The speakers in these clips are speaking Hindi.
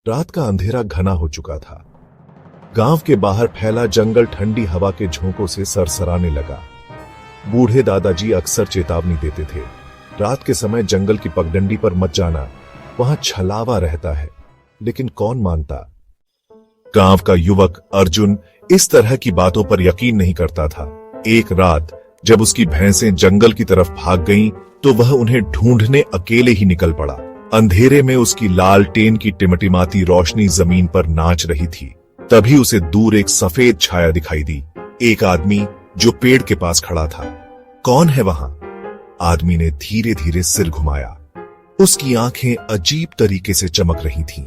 रात का अंधेरा घना हो चुका था। गांव के बाहर फैला जंगल ठंडी हवा के झोंकों से सरसराने लगा। बूढ़े दादाजी अक्सर चेतावनी देते थे, रात के समय जंगल की पगडंडी पर मत जाना, वहां छलावा रहता है। लेकिन कौन मानता। गांव का युवक अर्जुन इस तरह की बातों पर यकीन नहीं करता था। एक रात जब उसकी भैंसें जंगल की तरफ भाग गईं, तो वह उन्हें ढूंढने अकेले ही निकल पड़ा। अंधेरे में उसकी लालटेन की टिमटिमाती रोशनी जमीन पर नाच रही थी। तभी उसे दूर एक सफेद छाया दिखाई दी, एक आदमी जो पेड़ के पास खड़ा था। कौन है वहां? आदमी ने धीरे धीरे सिर घुमाया। उसकी आंखें अजीब तरीके से चमक रही थीं।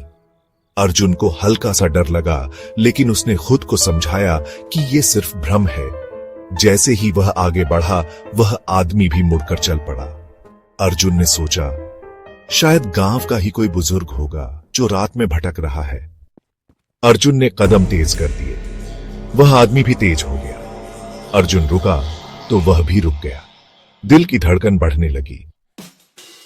अर्जुन को हल्का सा डर लगा, लेकिन उसने खुद को समझाया कि यह सिर्फ भ्रम है। जैसे ही वह आगे बढ़ा, वह आदमी भी मुड़कर चल पड़ा। अर्जुन ने सोचा, शायद गांव का ही कोई बुजुर्ग होगा जो रात में भटक रहा है। अर्जुन ने कदम तेज कर दिए। वह आदमी भी तेज हो गया। अर्जुन रुका तो वह भी रुक गया। दिल की धड़कन बढ़ने लगी।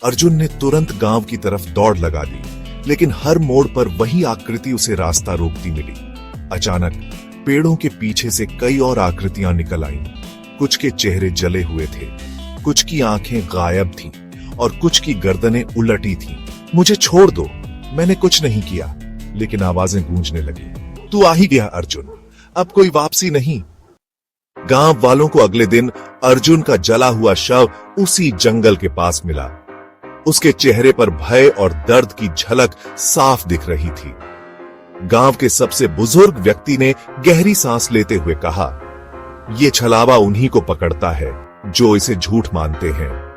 अर्जुन ने तुरंत गांव की तरफ दौड़ लगा दी, लेकिन हर मोड़ पर वही आकृति उसे रास्ता रोकती मिली। अचानक पेड़ों के पीछे से कई और आकृतियां निकल आईं। कुछ के चेहरे जले हुए थे, कुछ की आंखें गायब थीं और कुछ की गर्दनें उलटी थीं। मुझे छोड़ दो, मैंने कुछ नहीं किया। लेकिन आवाजें गूंजने लगी, तू आ ही गया अर्जुन, अब कोई वापसी नहीं। गांव वालों को अगले दिन अर्जुन का जला हुआ शव उसी जंगल के पास मिला। उसके चेहरे पर भय और दर्द की झलक साफ दिख रही थी। गांव के सबसे बुजुर्ग व्यक्ति ने गहरी सांस लेते हुए कहा, यह छलावा उन्हीं को पकड़ता है जो इसे झूठ मानते हैं।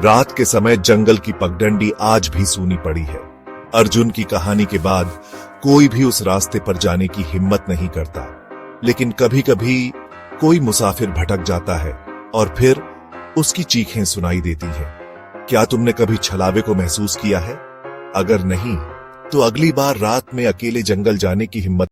रात के समय जंगल की पगडंडी आज भी सूनी पड़ी है। अर्जुन की कहानी के बाद कोई भी उस रास्ते पर जाने की हिम्मत नहीं करता, लेकिन कभी कभी कोई मुसाफिर भटक जाता है और फिर उसकी चीखें सुनाई देती हैं। क्या तुमने कभी छलावे को महसूस किया है? अगर नहीं, तो अगली बार रात में अकेले जंगल जाने की हिम्मत